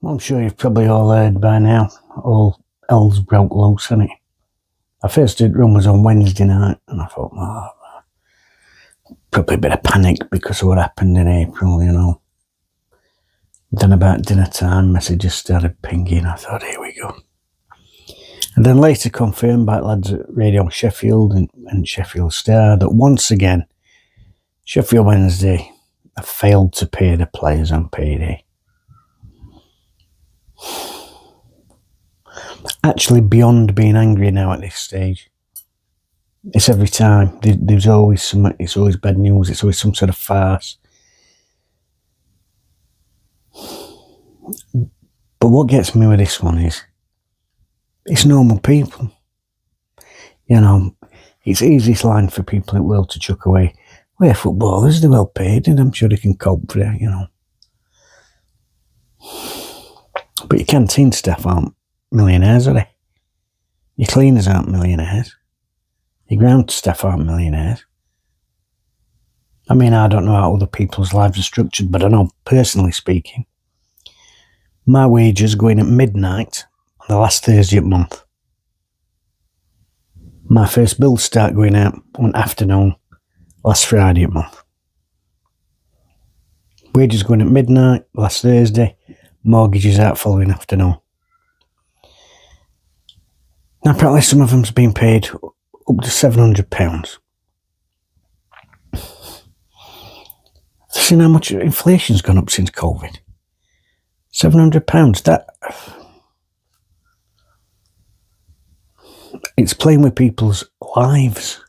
I'm sure you've probably all heard by now, all hell's broke loose, hasn't it? I first did rumours on Wednesday night, and I thought, probably a bit of panic because of what happened in April, you know. Then about dinner time, messages started pinging. I thought, here we go. And then later confirmed by lads at Radio Sheffield and Sheffield Star that once again, Sheffield Wednesday have failed to pay the players on payday. Actually, beyond being angry now at this stage. It's every time. There's always it's always bad news. It's always some sort of farce. But what gets me with this one is, it's normal people. You know, it's the easiest line for people in the world to chuck away. We're footballers, they're well paid, and I'm sure they can cope for it, you know. But your canteen staff aren't millionaires, are they? Your cleaners aren't millionaires. Your ground staff aren't millionaires. I mean, I don't know how other people's lives are structured, but I know, personally speaking, my wages go in at midnight on the last Thursday of the month. My first bills start going out on afternoon last Friday of the month. Wages going at midnight last Thursday, mortgages out following afternoon. Now, apparently some of them's been paid up to £700. Seen how much inflation's gone up since COVID. £700, that... It's playing with people's lives.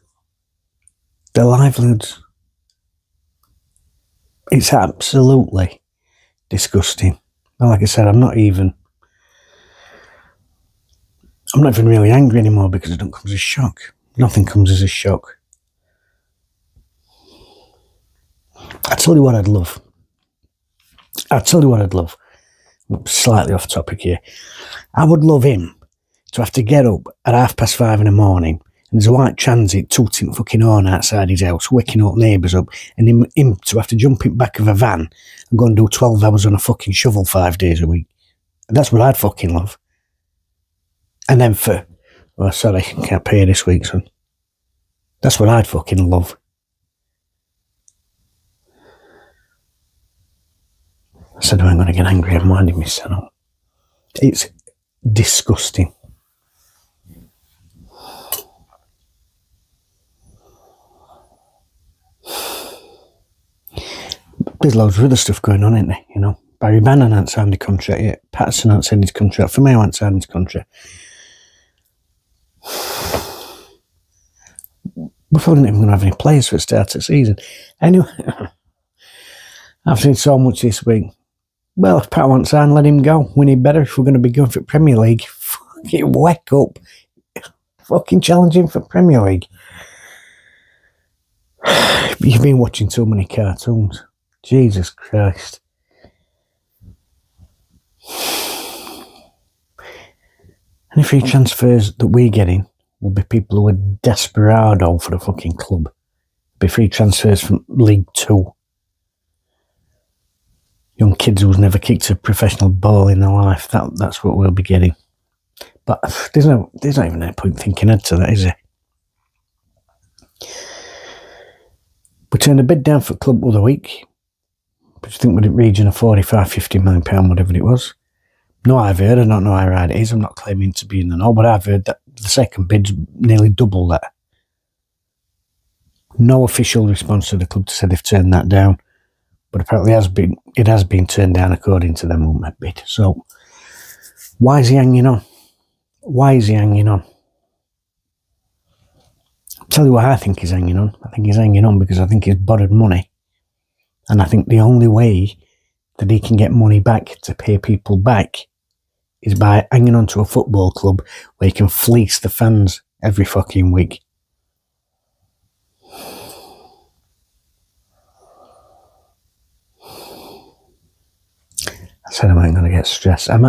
Their livelihoods. It's absolutely disgusting. And like I said, I'm not even really angry anymore because it don't come as a shock. Nothing comes as a shock. I tell you what I'd love. Slightly off topic here. I would love him to have to get up at 5:30 in the morning and there's a white transit tooting fucking horn outside his house, waking up neighbours up, and him to have to jump in back of a van and go and do 12 hours on a fucking shovel 5 days a week. That's what I'd fucking love. And then sorry, can't pay you this week, son. That's what I'd fucking love. I said I'm going to get angry. I'm winding myself up. It's disgusting. There's loads of other stuff going on, isn't there? You know, Barry Bannon hasn't signed a contract yet. Patterson hasn't signed his contract. Firmino hasn't signed his contract. We're probably not even going to have any players for the start of the season. Anyway, I've seen so much this week. Well, if Pat wants signed, let him go. We need better if we're going to be going for Premier League. Fucking wake up. Fucking challenging for Premier League. You've been watching too many cartoons. Jesus Christ. Any free transfers that we're getting will be people who are desperado for the fucking club. Be free transfers from League 2. Young kids who's never kicked a professional ball in their life. That's what we'll be getting. But there's not even any point thinking ahead to that, is there? We turned a bid down for Club of the Week, which I think was in the region of £45-50 million, whatever it was. No, I've heard. I don't know how right it is. I'm not claiming to be in the know, but I've heard that the second bid's nearly double that. No official response to the club to say they've turned that down, but apparently it has been turned down according to them on that bid. So, why is he hanging on? I'll tell you why I think he's hanging on. I think he's hanging on because I think he's borrowed money. And I think the only way that he can get money back to pay people back is by hanging on to a football club where he can fleece the fans every fucking week. I said I wasn't going to get stressed. I'm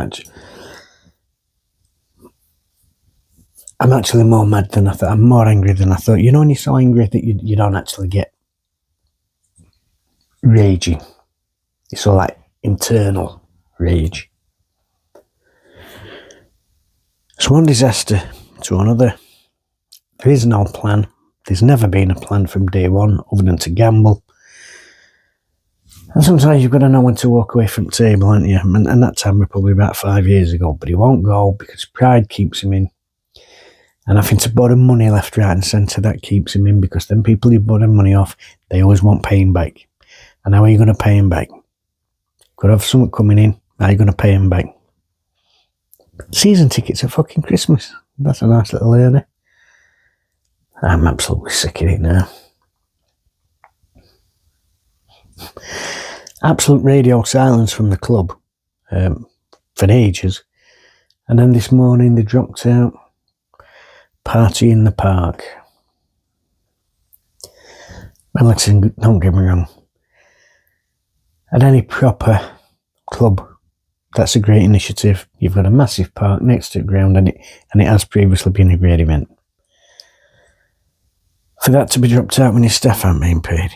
actually more mad than I thought. I'm more angry than I thought. You know when you're so angry that you don't actually get raging. It's all like internal rage. So one disaster to another. There is no plan. There's never been a plan from day one other than to gamble. And sometimes you've got to know when to walk away from the table, haven't you? And that time was probably about 5 years ago. But he won't go because pride keeps him in. And having to borrow money left, right and centre, that keeps him in, because then people you borrow money off, they always want paying back. And how are you going to pay him back? Got to have something coming in. How are you going to pay him back? Season tickets at fucking Christmas. That's a nice little area. I'm absolutely sick of it now. Absolute radio silence from the club for ages. And then this morning they dropped out. Party in the park. Well, listen, don't get me wrong. At any proper club, that's a great initiative. You've got a massive park next to the ground, and it has previously been a great event. For that to be dropped out when your staff aren't being paid.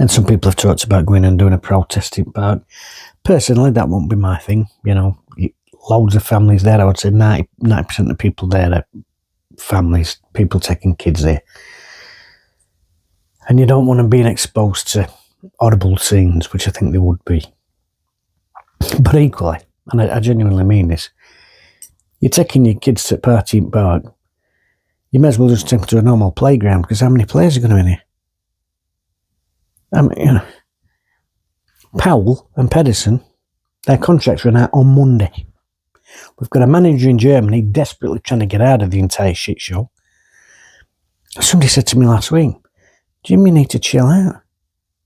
And some people have talked about going and doing a protesting park. Personally, that won't be my thing. You know, loads of families there. I would say 90% of people there are families, people taking kids there. And you don't want them being exposed to horrible scenes, which I think they would be. But equally, and I genuinely mean this, you're taking your kids to a party in park, you may as well just take them to a normal playground, because how many players are going to be in here? I mean, you know, Powell and Pedersen, their contracts run out on Monday. We've got a manager in Germany desperately trying to get out of the entire shit show. Somebody said to me last week, Jim, you need to chill out.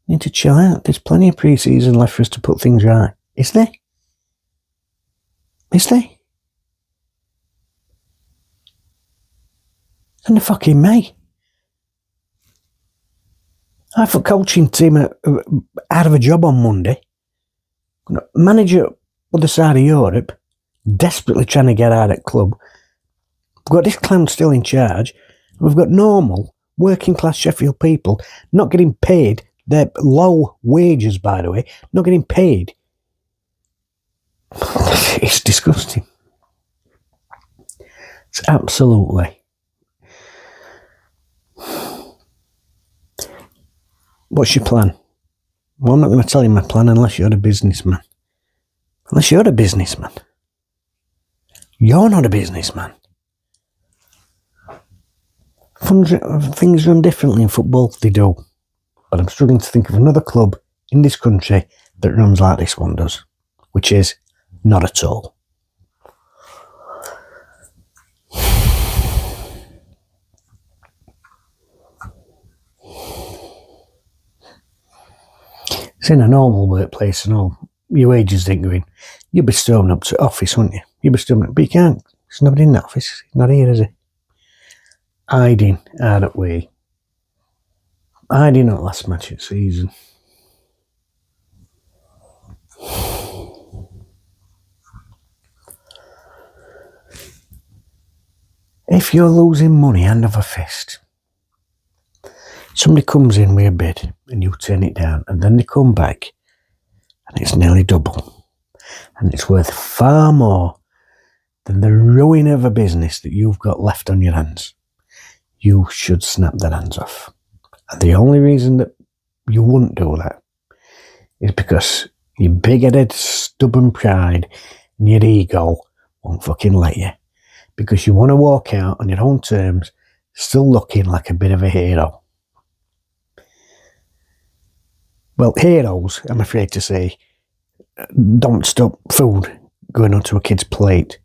You need to chill out. There's plenty of pre-season left for us to put things right. Is there? Is there? And the fucking May. I have a coaching team out of a job on Monday. Manager other side of Europe, desperately trying to get out at club. We've got this clown still in charge. We've got normal, working class Sheffield people not getting paid. They're low wages, by the way, not getting paid. It's disgusting. It's absolutely. What's your plan? Well, I'm not going to tell you my plan unless you're a businessman. Unless you're a businessman. You're not a businessman. Things run differently in football, they do. But I'm struggling to think of another club in this country that runs like this one does, which is not at all. It's in a normal workplace and all. Your wages didn't go in. You'd be storming up to office, wouldn't you? You'd be storming up, but you can't. There's nobody in that office. He's not here, is he? Hiding out at way. Hiding at last match of the season. If you're losing money hand over fist, somebody comes in with a bid and you turn it down, and then they come back and it's nearly double. And it's worth far more than the ruin of a business that you've got left on your hands. You should snap their hands off. And the only reason that you wouldn't do that is because your big-headed, stubborn pride and your ego won't fucking let you. Because you want to walk out on your own terms, still looking like a bit of a hero. Well, heroes, I'm afraid to say, don't stop food going onto a kid's plate.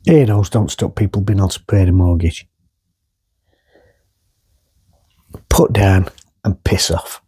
Heroes don't stop people being able to pay the mortgage. Put down and piss off.